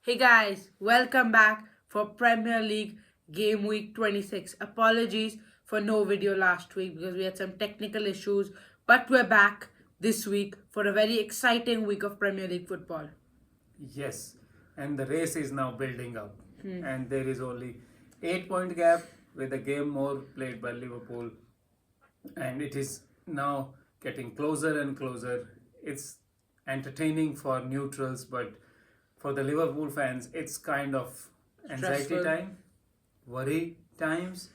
Hey guys, welcome back for Premier League Game Week 26. Apologies for no video last week because we had some technical issues, but we're back this week for a very exciting week of Premier League football. Yes, and the race is now building up, and there is only 8 point gap with a game more played by Liverpool, and it is now getting closer and closer. It's entertaining for neutrals, but for the Liverpool fans, it's kind of anxiety Stressful. time, worry times.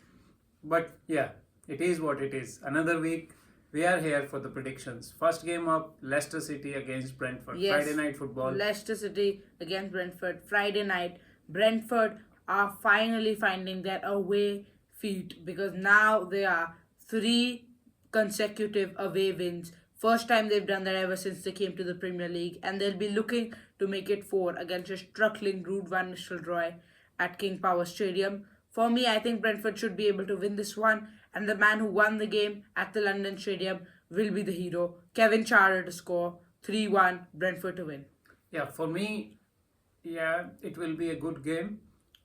But yeah, it is what it is. Another week, we are here for the predictions. First game up, Leicester City against Brentford. Yes, Friday night football. Leicester City against Brentford Friday night. Brentford are finally finding their away feet because now they are three consecutive away wins. First time they've done that ever since they came to the Premier League, and they'll be looking to make it four against a struggling Ruud van Nistelrooy at King Power Stadium. For me, I think Brentford should be able to win this one, and the man who won the game at the London Stadium will be the hero, Kevin Charter, to score 3-1, Brentford to win. Yeah, for me, yeah, it will be a good game.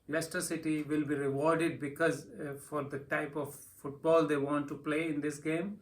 Leicester City will be rewarded because for the type of football they want to play in this game.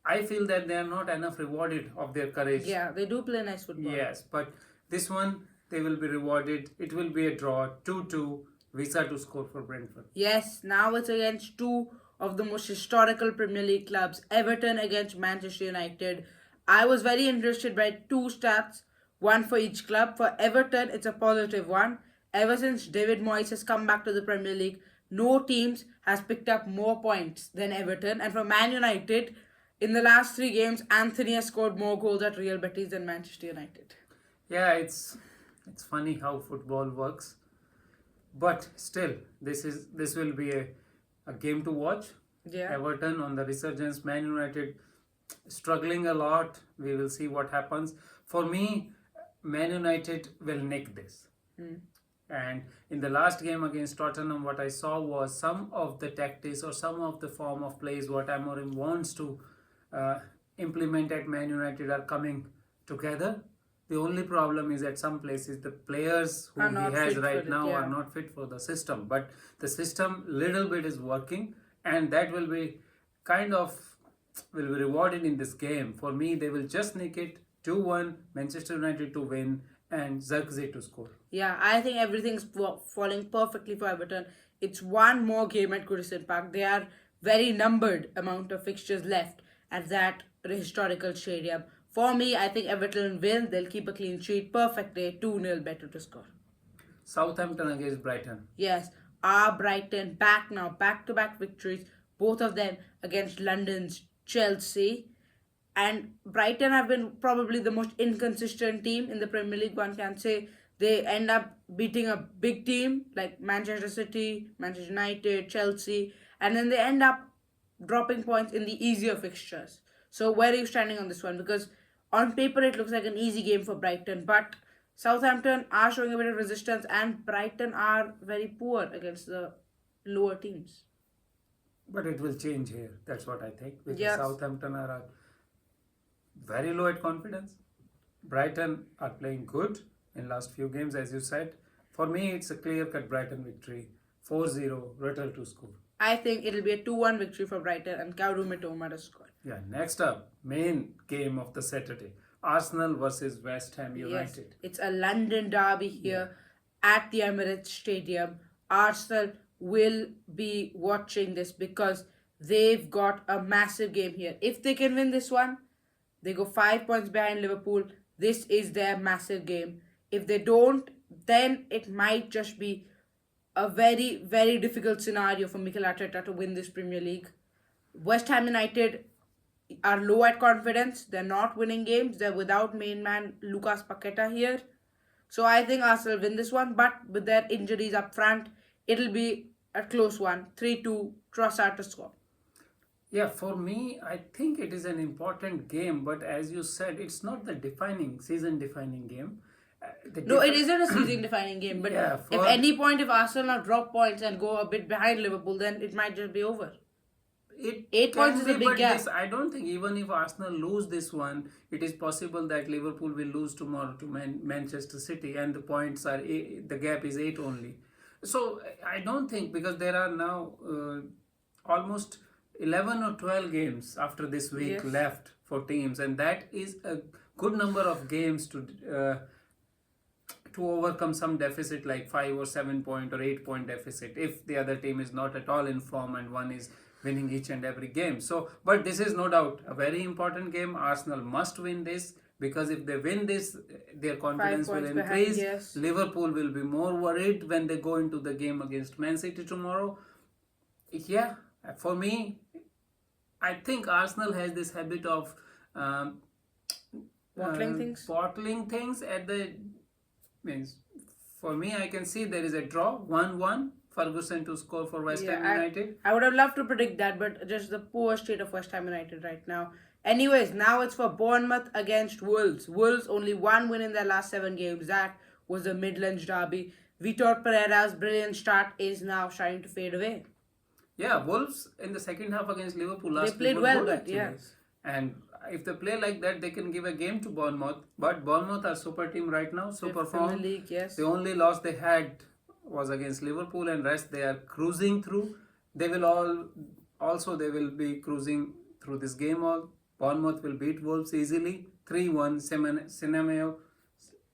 I feel that they are not enough rewarded of their courage. Yeah, they do play nice football. Yes, but this one they will be rewarded. It will be a draw, 2-2, Visa to score for Brentford. Yes, now it's against two of the most historical Premier League clubs, Everton against Manchester United. I was very interested by two stats, one for each club. For Everton, it's a positive one. Ever since David Moyes has come back to the Premier League, no teams has picked up more points than Everton. And for Man United, in the last three games, Anthony has scored more goals at Real Betis than Manchester United. Yeah, it's funny how football works, but still, this will be a game to watch. Yeah. Everton on the resurgence, Man United struggling a lot. We will see what happens. For me, Man United will nick this. And in the last game against Tottenham, what I saw was some of the tactics or some of the form of plays what Amorim wants to implement at Man United are coming together. The only problem is at some places the players who Are he not has fit right for it, now yeah. are not fit for the system. But the system little bit is working, and that will be kind of will be rewarded in this game. For me, they will just nick it 2-1, Manchester United to win, and Zirkzee to score. Yeah, I think everything's falling perfectly for Everton. It's one more game at Goodison Park. They are very numbered amount of fixtures left at that historical stadium. For me, I think Everton will. They'll keep a clean sheet. Perfect day. 2-0 better to score. Southampton against Brighton. Yes, our Brighton back now. Back-to-back victories. Both of them against London's Chelsea. And Brighton have been probably the most inconsistent team in the Premier League. One can say they end up beating a big team like Manchester City, Manchester United, Chelsea, and then they end up dropping points in the easier fixtures. So where are you standing on this one? Because on paper it looks like an easy game for Brighton, but Southampton are showing a bit of resistance, and Brighton are very poor against the lower teams. But it will change here. That's what I think. Because Yes. Southampton are very low at confidence. Brighton are playing good in last few games, as you said. For me, it's a clear-cut Brighton victory. 4-0, Ritter to score. I think it'll be a 2-1 victory for Brighton and Kaoru Mitoma to score. Yeah, next up, main game of the Saturday. Arsenal versus West Ham Yes, United. it's a London derby here at the Emirates Stadium. Arsenal will be watching this because they've got a massive game here. If they can win this one, they go 5 points behind Liverpool. This is their massive game. If they don't, then it might just be a very, very difficult scenario for Mikel Arteta to win this Premier League. West Ham United are low at confidence. They're not winning games. They're without main man Lucas Paqueta here. So I think Arsenal win this one, but with their injuries up front, it'll be a close one. 3-2, Trossard to score. Yeah, for me, I think it is an important game, but as you said, it's not the season-defining game. No, it isn't a season-defining game, but Yeah, if Arsenal now drop points and go a bit behind Liverpool, then it might just be over. it 8 points can is a be, big but gap. this I don't think even if Arsenal lose this one, it is possible that Liverpool will lose tomorrow to Manchester City, and the points are the gap is 8 only. So I don't think, because there are now almost 11 or 12 games after this week Yes. left for teams, and that is a good number of games to overcome some deficit like 5 or 7 point or 8 point deficit if the other team is not at all in form and one is winning each and every game. So, but this is no doubt a very important game. Arsenal must win this, because if they win this, their confidence will 5 points behind, increase. yes. Liverpool will be more worried when they go into the game against Man City tomorrow. Yeah, for me, I think Arsenal has this habit of um, bottling things at the means. For me, I can see there is a draw 1-1. Ferguson to score for West Ham United. I would have loved to predict that, but just the poor state of West Ham United right now. Anyways, now it's for Bournemouth against Wolves. Wolves only one win in their last 7 games. That was the Midlands derby. Vitor Pereira's brilliant start is now starting to fade away. Yeah, Wolves in the second half against Liverpool They last played week were well, good but actually. yes. And if they play like that, they can give a game to Bournemouth. But Bournemouth are super team right now, super Fifth in form. the league, yes. The only loss they had was against Liverpool, and rest they are cruising through. They will they will be cruising through this game. All Bournemouth will beat Wolves easily 3-1.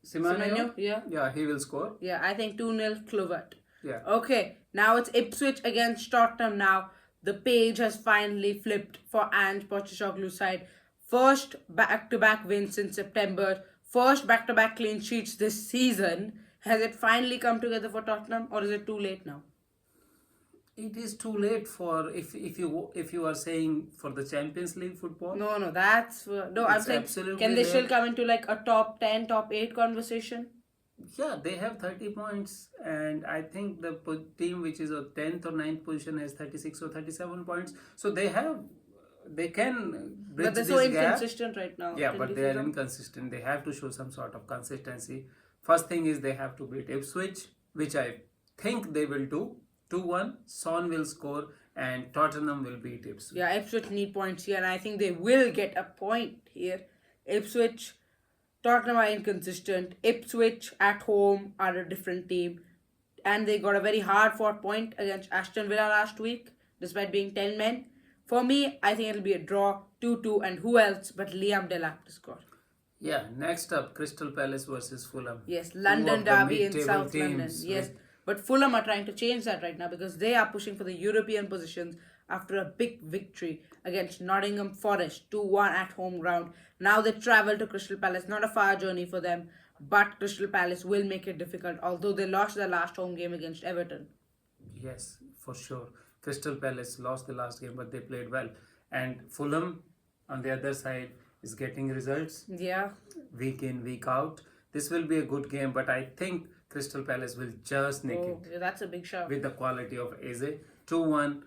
Semenyo, yeah, he will score. Yeah, I think 2-0 Kluivert. Yeah. Okay, now it's Ipswich against Tottenham now. The page has finally flipped for Ange Postecoglou's side. First back-to-back win since September. First back-to-back clean sheets this season. Has it finally come together for Tottenham, or is it too late now? It is too late for if you are saying for the Champions League football. No, that's no. I'm saying, can they still come into like a top 10, top 8 conversation? Yeah, they have 30 points, and I think the team which is a 10th or 9th position has 36 or 37 points. So they can bridge But they're this so gap. inconsistent right now. Yeah, but they are inconsistent. They have to show some sort of consistency. First thing is they have to beat Ipswich, which I think they will do. 2-1, Son will score, and Tottenham will beat Ipswich. Yeah, Ipswich need points here, and I think they will get a point here. Ipswich, Tottenham are inconsistent. Ipswich at home are a different team, and they got a very hard-fought point against Aston Villa last week, despite being 10 men. For me, I think it'll be a draw, 2-2, and who else but Liam Delap to score. Yeah, next up, Crystal Palace versus Fulham. Yes, London derby in South London. Yes, but Fulham are trying to change that right now because they are pushing for the European positions after a big victory against Nottingham Forest 2-1 at home ground. Now they travel to Crystal Palace, not a far journey for them, but Crystal Palace will make it difficult, although they lost their last home game against Everton. Yes, for sure. Crystal Palace lost the last game, but they played well. And Fulham, on the other side, is getting results. Yeah. Week in, week out. This will be a good game, but I think Crystal Palace will just nick it. Yeah, that's a big shot. With the quality of Eze. 2-1,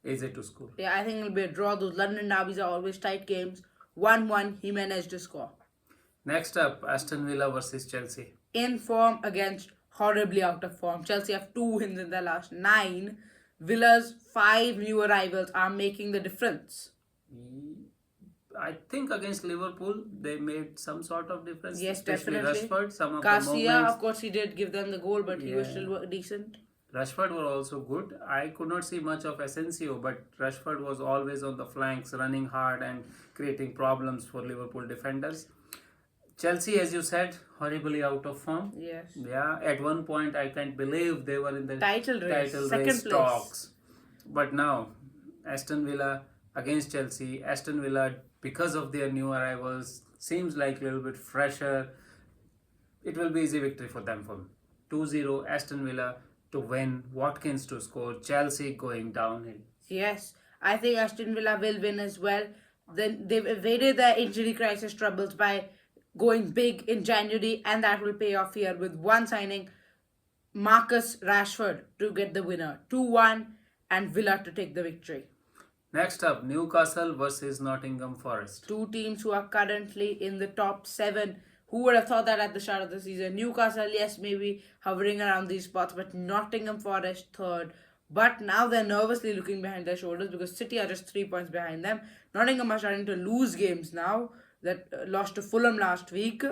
Eze to score. Yeah, I think it'll be a draw. Those London derbies are always tight games. 1-1, Jimenez to score. Next up, Aston Villa versus Chelsea. In form against horribly out of form. Chelsea have 2 wins in their last 9. Villa's 5 new arrivals are making the difference. I think against Liverpool, they made some sort of difference. Yes, especially definitely. Rashford, some of Garcia, the moments. of course, he did give them the goal, but he was still decent. Rashford were also good. I could not see much of Asensio, but Rashford was always on the flanks, running hard and creating problems for Liverpool defenders. Chelsea, as you said, horribly out of form. Yes. Yeah, at one point I can't believe they were in the title race second place talks. But now, Aston Villa against Chelsea. Aston Villa, because of their new arrivals, seems like a little bit fresher. It will be easy victory for them. For 2-0, Aston Villa to win, Watkins to score, Chelsea going downhill. Yes, I think Aston Villa will win as well. Then they've evaded their injury crisis troubles by going big in January, and that will pay off here with one signing, Marcus Rashford, to get the winner. 2-1, and Villa to take the victory. Next up, Newcastle versus Nottingham Forest. 2 teams who are currently in the top 7. Who would have thought that at the start of the season? Newcastle, yes, maybe hovering around these spots, but Nottingham Forest 3rd. But now they're nervously looking behind their shoulders because City are just 3 points behind them. Nottingham are starting to lose games now. That lost to Fulham last week.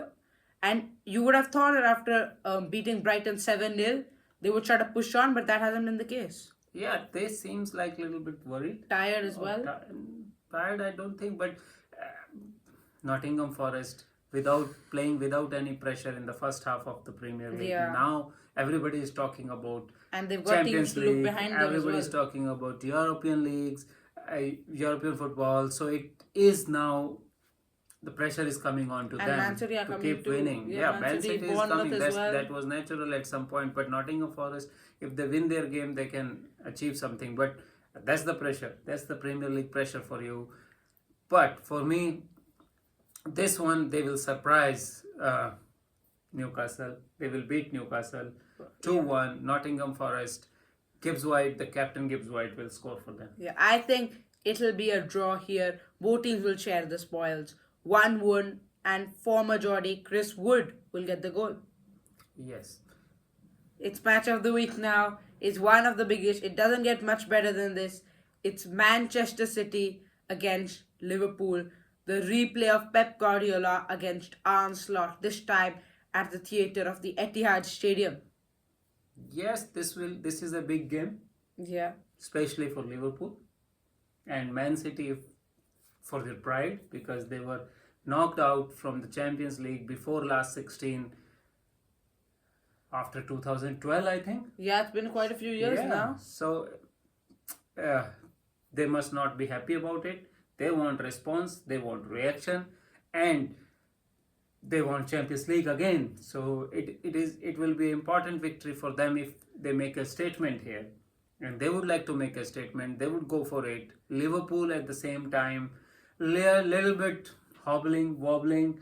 And you would have thought that after beating Brighton 7-0, they would try to push on, but that hasn't been the case. Yeah, they seems like a little bit worried. Tired as well. Tired, I don't think, but Nottingham Forest without any pressure in the first half of the Premier League. Yeah. Now everybody is talking about And they've got teams Champions to look League. behind them as Everybody's well. talking about European leagues, European football. So it is now the pressure is coming on to And them Man City are to coming keep too. winning. Yeah, Yeah, Man Man City, City is Bournemouth coming. as well. That was natural at some point. But Nottingham Forest, if they win their game, they can achieve something. But that's the pressure. That's the Premier League pressure for you. But for me, this one they will surprise Newcastle. They will beat Newcastle 2-1. Nottingham Forest. Gibbs White, the captain Gibbs White, will score for them. Yeah, I think it'll be a draw here. Both teams will share the spoils. 1-1, and former Geordie Chris Wood will get the goal. Yes. It's match of the week now. It's one of the biggest. It doesn't get much better than this. It's Manchester City against Liverpool. The replay of Pep Guardiola against Arne Slot, this time at the theatre of the Etihad Stadium. Yes, this is a big game, Yeah. especially for Liverpool and Man City for their pride, because they were knocked out from the Champions League before last 16 after 2012, I think. Yeah, it's been quite a few years now. So they must not be happy about it. They want response, they want reaction, and they want Champions League again. So it will be important victory for them if they make a statement here. And they would like to make a statement. They would go for it. Liverpool at the same time, little bit wobbling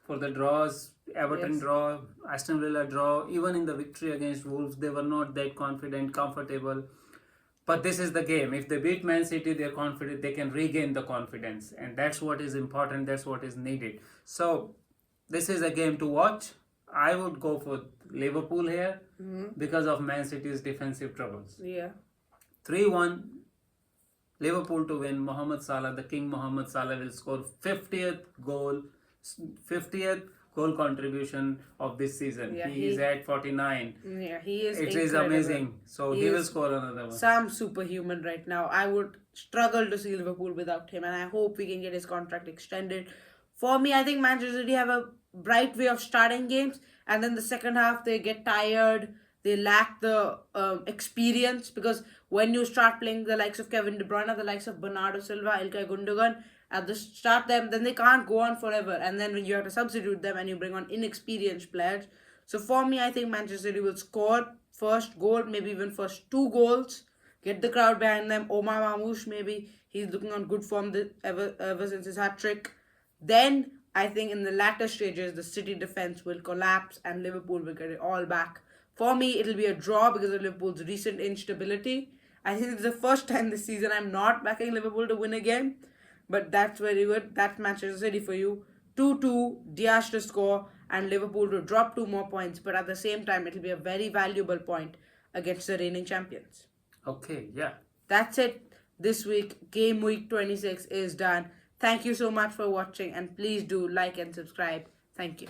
for the draws. Everton Yes. draw, Aston Villa draw. Even in the victory against Wolves, they were not that confident, comfortable. But this is the game. If they beat Man City, they're confident. They can regain the confidence, and that's what is important. That's what is needed. So this is a game to watch. I would go for Liverpool here because of Man City's defensive troubles. Yeah. 3-1 Liverpool to win. Mohamed Salah, the King Mohamed Salah, will score 50th goal contribution of this season. Yeah, he is at 49. Yeah, he is It is incredible. amazing. So he will score another one. Some superhuman right now. I would struggle to see Liverpool without him, and I hope we can get his contract extended. For me, I think Manchester City have a bright way of starting games, and then the second half they get tired. They lack the experience, because when you start playing the likes of Kevin De Bruyne, the likes of Bernardo Silva, Ilkay Gundogan, at the start then they can't go on forever, and then when you have to substitute them and you bring on inexperienced players. So for me, I think Manchester City will score first goal, maybe even first 2 goals, get the crowd behind them. Omar Mamouche, maybe he's looking on good form ever since his hat trick. Then I think in the latter stages, the City defense will collapse and Liverpool will get it all back. For me, it'll be a draw because of Liverpool's recent instability. I think it's the first time this season I'm not backing Liverpool to win a game, but that's very good. That's Manchester City for you. 2-2, Diaz to score, and Liverpool to drop 2 more points, but at the same time, it'll be a very valuable point against the reigning champions. Okay, yeah. That's it this week. Game week 26 is done. Thank you so much for watching, and please do like and subscribe. Thank you.